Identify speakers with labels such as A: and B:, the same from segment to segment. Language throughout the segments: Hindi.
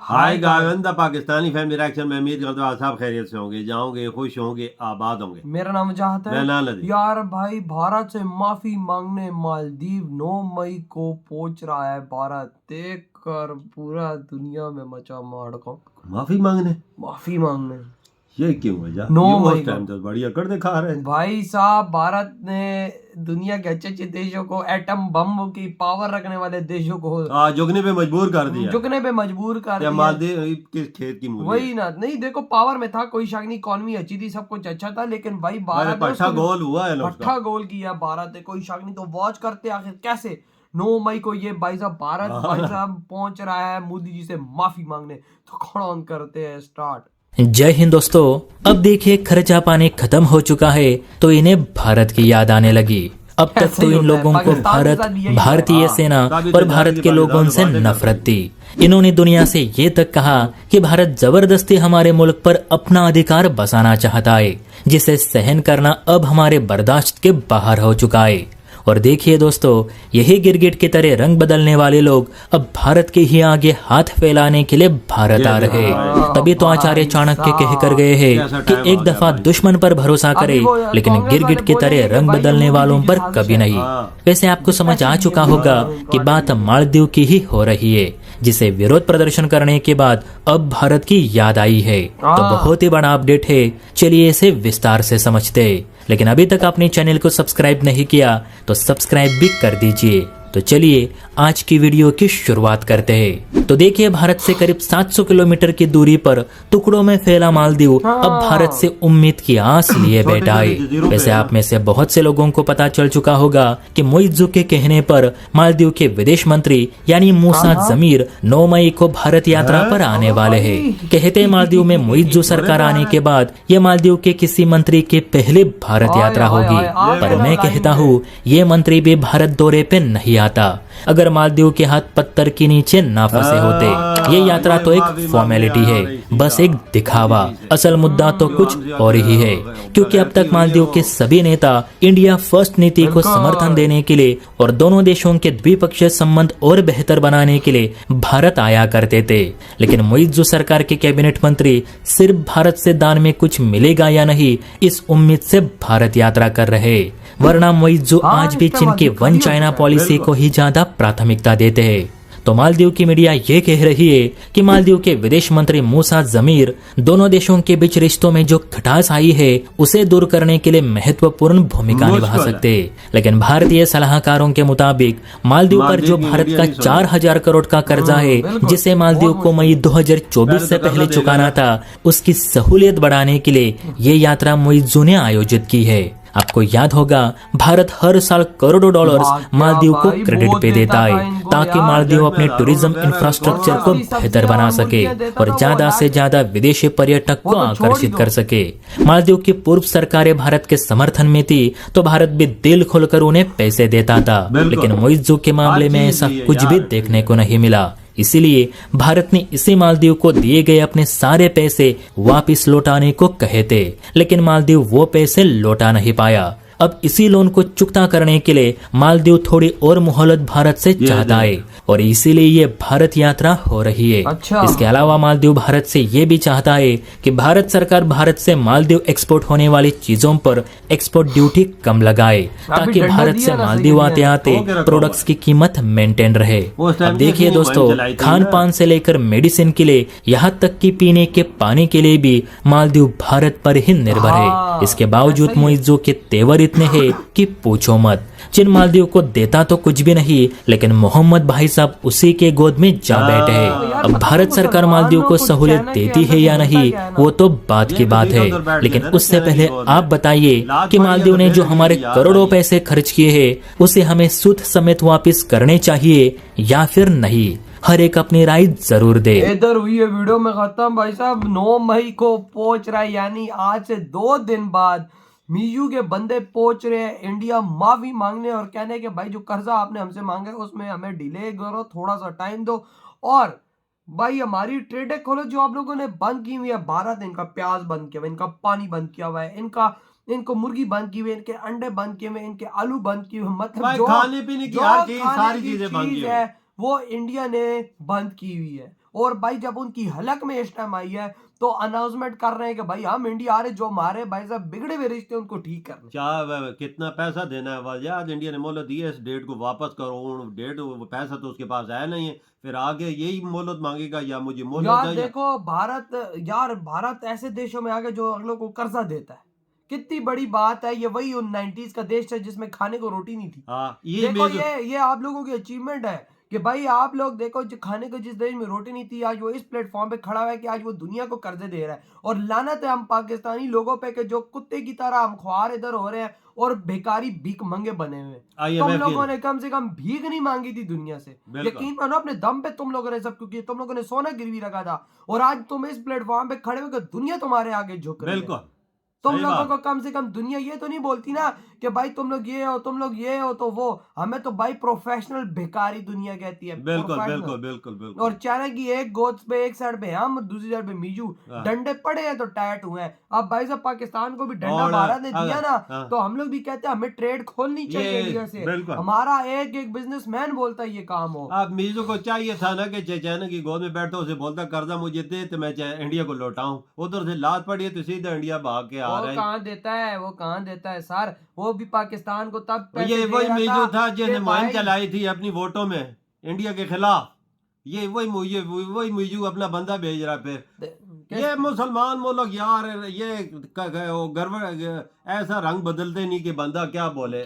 A: Hi guys, the Pakistani family reaction में उम्मीद करता हूँ आप सब खैरियत से होंगे, जाओगे, खुश होंगे, आबाद होंगे।
B: मेरा नाम चाहत है।
A: मैं नाम नदीम।
B: यार भाई, भारत से माफी मांगने मालदीव 9 मई को पहुंच रहा है भारत। देख कर पूरा दुनिया में मचा माड़को।
A: माफी मांगने ये क्यों वजह?
B: 9
A: ये
B: मई
A: उस टाइम तो बड़ी अकड़ दिखा रहे हैं
B: भाई साहब। भारत ने दुनिया के अच्छे अच्छे देशों को, एटम बम की पावर रखने वाले देशों को
A: झुकने पे मजबूर कर दिया। मालदीव किस खेत की मूली
B: वही ना। नहीं देखो, पावर में था, कोई शक नहीं, इकोनॉमी अच्छी थी, सब कुछ अच्छा था, लेकिन भाई भारत ने
A: पट्टा गोल हुआ है,
B: पट्टा गोल किया भारत ने, कोई शक नहीं। तो वॉच करते आखिर कैसे 9 मई को ये भाई साहब भारत भाई साहब पहुंच रहा है मोदी जी से माफी मांगने। तो कौन करते हैं स्टार्ट।
C: जय हिंद दोस्तों। अब देखिए, खर्चा पानी खत्म हो चुका है तो इन्हें भारत की याद आने लगी। अब तक तो इन लोगों को भारत, भारतीय सेना और भारत के लोगों से नफरत थी। इन्होंने दुनिया से ये तक कहा कि भारत जबरदस्ती हमारे मुल्क पर अपना अधिकार बसाना चाहता है, जिसे सहन करना अब हमारे बर्दाश्त के बाहर हो चुका है। और देखिए दोस्तों, यही गिरगिट की तरह रंग बदलने वाले लोग अब भारत के ही आगे हाथ फैलाने के लिए भारत आ रहे। तभी तो आचार्य चाणक्य कह कर गए हैं कि एक दफा दुश्मन पर भरोसा करे, लेकिन गिरगिट की तरह रंग बदलने वालों पर कभी नहीं। वैसे आपको समझ आ चुका होगा कि बात मालदीव की ही हो रही है, जिसे विरोध प्रदर्शन करने के बाद अब भारत की याद आई है। तो बहुत ही बड़ा अपडेट है, चलिए इसे विस्तार से समझते हैं। लेकिन अभी तक आपने चैनल को सब्सक्राइब नहीं किया तो सब्सक्राइब भी कर दीजिए। तो चलिए आज की वीडियो की शुरुआत करते हैं। तो देखिए, भारत से करीब 700 किलोमीटर की दूरी पर टुकड़ों में फैला मालदीव अब भारत से उम्मीद की आस लिए बैठा है। वैसे आप में से बहुत से लोगों को पता चल चुका होगा कि मुइज्जू के कहने पर मालदीव के विदेश मंत्री यानी मूसा जमीर 9 मई को भारत यात्रा पर आने वाले हैं। कहते मालदीव में मुइज्जू सरकार आने के बाद ये मालदीव के किसी मंत्री की पहली भारत यात्रा होगी। पर मैं कहता हूँ ये मंत्री भी भारत दौरे पे नहीं आता अगर मालदीव के हाथ पत्थर के नीचे ना फंसे होते। ये यात्रा तो एक फॉर्मेलिटी है, बस एक दिखावा। असल मुद्दा तो कुछ और ही है, क्योंकि अब तक मालदीव के सभी नेता इंडिया फर्स्ट नीति को समर्थन देने के लिए और दोनों देशों के द्विपक्षीय संबंध और बेहतर बनाने के लिए भारत आया करते थे। लेकिन मुइज्जू सरकार के कैबिनेट मंत्री सिर्फ भारत से दान में कुछ मिलेगा या नहीं, इस उम्मीद से भारत यात्रा कर रहे। वरना मुइज्जू आज भी चीन की वन चाइना पॉलिसी को ही ज्यादा प्राथमिकता देते हैं। तो मालदीव की मीडिया ये कह रही है कि मालदीव के विदेश मंत्री मूसा जमीर दोनों देशों के बीच रिश्तों में जो खटास आई है उसे दूर करने के लिए महत्वपूर्ण भूमिका निभा सकते हैं। लेकिन भारतीय सलाहकारों के मुताबिक मालदीव पर जो भारत का 4000 करोड़ का कर्जा है, जिसे मालदीव को मई 2024 से पहले चुकाना था, उसकी सहूलियत बढ़ाने के लिए ये यात्रा मुइज्जू ने आयोजित की है। आपको याद होगा, भारत हर साल करोड़ों डॉलर्स मालदीव को क्रेडिट पे देता है ताकि मालदीव अपने टूरिज्म इंफ्रास्ट्रक्चर को बेहतर बना सके और ज्यादा से ज्यादा विदेशी पर्यटक को आकर्षित कर सके। मालदीव की पूर्व सरकारें भारत के समर्थन में थी तो भारत भी दिल खोलकर उन्हें पैसे देता था। लेकिन मुइज्जू के मामले में ऐसा कुछ भी देखने को नहीं मिला। इसीलिए भारत ने इसी मालदीव को दिए गए अपने सारे पैसे वापस लौटाने को कहे थे, लेकिन मालदीव वो पैसे लौटा नहीं पाया। अब इसी लोन को चुकता करने के लिए मालदीव थोड़ी और मोहलत भारत से चाहता है और इसीलिए ये भारत यात्रा हो रही है। इसके अलावा मालदीव भारत से ये भी चाहता है कि भारत सरकार भारत से मालदीव एक्सपोर्ट होने वाली चीजों पर एक्सपोर्ट ड्यूटी कम लगाए ताकि भारत से मालदीव आते आते प्रोडक्ट्स की कीमत मेंटेन रहे। अब देखिए दोस्तों, खान पान से लेकर मेडिसिन के लिए यहाँ तक कि पीने के पानी के लिए भी मालदीव भारत पर ही निर्भर है। इसके बावजूद मुइज्जू के तेवर इतने हैं कि पूछो मत। चीन मालदीव को देता तो कुछ भी नहीं, लेकिन मोहम्मद भाई साहब उसी के गोद में जा बैठे हैं। अब भारत सरकार मालदीव को सहूलियत देती है या नहीं, वो तो बात की बात है। लेकिन उससे पहले आप बताइए कि मालदीव ने जो हमारे करोड़ों पैसे खर्च किए हैं उसे हमें सूद समेत वापस करने चाहिए या फिर नहीं। हर एक अपनी राय जरूर दे।
B: इधर हुई है वीडियो में खत्म। भाई साहब 9 मई को पहुंच रहा है, यानी आज से 2 दिन बाद मीयू के बंदे पहुंच रहे हैं इंडिया माफी मांगने और कहने के भाई जो कर्जा आपने हमसे मांगा है उसमें हमें डिले करो, थोड़ा सा टाइम दो और भाई हमारी ट्रेडें खोलो जो आप लोगों ने बंद की हुई है। भारत ने इनका प्याज बंद किया हुआ है, इनका पानी बंद किया हुआ है, इनको मुर्गी बंद की हुई है, इनके अंडे बंद किए हुए, इनके आलू बंद किए हुए, मतलब
A: खाने पीने की हर चीज, सारी चीजें बंद की
B: है वो इंडिया ने बंद की हुई है। और भाई जब उनकी हलक में इस टाइम आई है तो अनाउंसमेंट कर रहे हैं कि भाई हम इंडिया आ रहे, जो हमारे भाई साहब बिगड़े हुए रिश्ते उनको ठीक करने।
A: कितना पैसा देना है वह याद इंडिया ने मोहलत दी है, इस डेट को वापस करो, डेट पैसा तो उसके पास आया नहीं है, फिर आगे यही मोहलत मांगेगा या मुझे मोहलत
B: यार
A: दे
B: देखो भारत ऐसे देशों में आगे जो अगलों को कर्जा देता है, कितनी बड़ी बात है। ये वही उन 90s का देश है जिसमें खाने को रोटी नहीं थी।
A: हाँ ये
B: देखो ये आप लोगों की अचीवमेंट है कि भाई आप लोग देखो जो खाने को जिस देश में रोटी नहीं थी, आज वो इस प्लेटफॉर्म पे खड़ा हुआ है कि आज वो दुनिया को कर्जे दे रहा है। और लानत है हम पाकिस्तानी लोगों पे कि जो कुत्ते की तरह हम ख्वार इधर हो रहे हैं और बेकारी भीख मंगे बने हुए हैं। तुम लोगों ने कम से कम भीख नहीं मांगी थी दुनिया से, यकीन मानो अपने दम पे तुम लोगों ने सब, क्योंकि तुम लोगों ने सोना गिरवी रखा था और आज तुम इस प्लेटफॉर्म पे खड़े हो दुनिया तुम्हारे आगे झुक रही है। तुम लोगों को कम से कम दुनिया ये तो नहीं बोलती ना कि भाई तुम लोग ये हो, तुम लोग ये हो, तो वो हमें तो भाई प्रोफेशनल भिखारी दुनिया कहती है।
A: बिल्कुल।
B: और चाइना की एक गोद पे एक साइड पे हम, दूसरी साइड पे मीजू, डंडे पड़े हैं तो टाइट हुए हैं। अब भाई साहब पाकिस्तान को भी डंडा भारत ने दिया ना, तो हम लोग भी कहते हैं हमें ट्रेड खोलनी चाहिए इंडिया से। हमारा एक बिजनेसमैन बोलता है ये काम हो।
A: अब मीजू को चाहिए था ना कि चाइना की गोद में बैठता, उसे बोलता कर्जा मुझे दे तो मैं इंडिया को लौटाऊं, उधर से लात पड़ी है तो सीधा इंडिया भाग के
B: वो कहाँ देता है सर, वो भी पाकिस्तान को तब पैसे
A: ये
B: दे
A: वही
B: रहा
A: मीजू था
B: कि
A: जिसने मुहिम
B: भाई
A: चलाई थी अपनी वोटों में इंडिया के खिलाफ। ये वही मीजू अपना बंदा भेज रहा है। फिर ये मुसलमान मुल्क यार ये ऐसा रंग बदलते नहीं कि बंदा क्या बोले।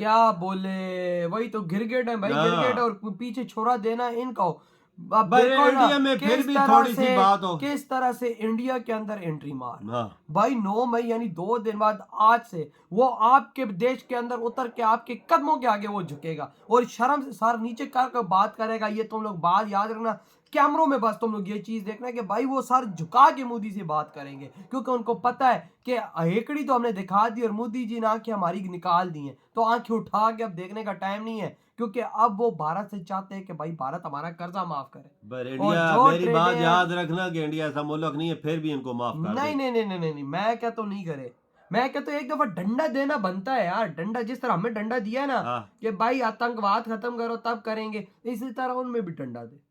B: वही तो गिरगिट है भाई, गिरगिट और पीछे छोड़ा देना इनका। अब
A: इंडिया में फिर भी थोड़ी सी बात हो,
B: किस तरह से इंडिया के अंदर एंट्री मार भाई 9 मई यानी 2 दिन बाद आज से वो आपके देश के अंदर उतर के आपके कदमों के आगे वो झुकेगा और शर्म से सर नीचे कर बात करेगा। ये तुम लोग बात याद रखना, कैमरों में बस तुम लोग ये चीज देखना कि भाई वो सर झुका के मोदी से बात करेंगे, क्योंकि उनको पता है कि हेकड़ी तो हमने दिखा दी और मोदी जी ने आंखें हमारी निकाल दी हैं, तो आंखें उठा के अब देखने का टाइम नहीं है, क्योंकि अब वो भारत से चाहते हैं कि भाई भारत हमारा कर्जा माफ करे।
A: मेरी बात याद रखना कि इंडिया ऐसा मुल्क नहीं है फिर भी इनको माफ कर
B: नहीं, मैं क्या तो नहीं करे, मैं कहता हूँ एक दफा डंडा देना बनता है यार। डंडा जिस तरह हमें डंडा दिया है ना कि भाई आतंकवाद खत्म करो तब करेंगे, इसी तरह उनमें भी डंडा दे,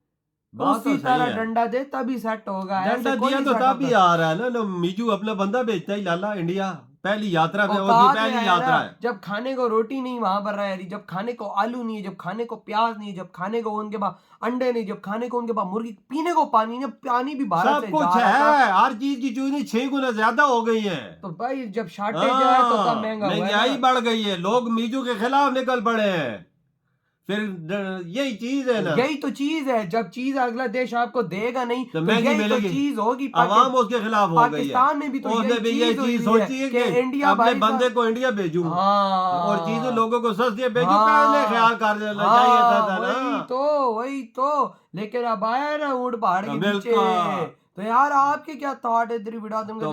B: उसी तरह डंडा दे तभी सेट होगा।
A: डंडा दिया तो तभी आ रहा है ना। मीजू अपना बंदा भेजता ही लाला इंडिया, पहली यात्रा पे पहली यात्रा है।
B: जब खाने को रोटी नहीं वहां पर रह रही, जब खाने को आलू नहीं है, जब खाने को प्याज नहीं है, जब खाने को उनके पास अंडे नहीं, जब खाने को उनके पास मुर्गी, पीने को पानी नहीं, पानी भी भारत से
A: सब कुछ है, हर चीज की चूनी 6 गुना ज्यादा हो गई है।
B: तो भाई जब शॉर्टेज है तो तब
A: महंगाई बढ़ गई है, लोग मीजू के खिलाफ निकल पड़े हैं। फिर यही चीज है ना,
B: यही तो चीज है। जब चीज अगला देश आपको देगा नहीं
A: तो महंगी मिलेगी,
B: तो चीज होगी,
A: आवाम उसके खिलाफ हो गई है।
B: पाकिस्तान में भी तो
A: उसने भी ये चीज सोची है कि
B: इंडिया
A: अपने बंदे को इंडिया भेजूं और चीजें लोगों को सस्ती भेजूं, पहले ख्याल कर लेना चाहिए था ना।
B: वही तो लेकिन अब आया ना ऊंट पहाड़ के नीचे। तो यार आपके क्या थॉट है, तेरी वीडियो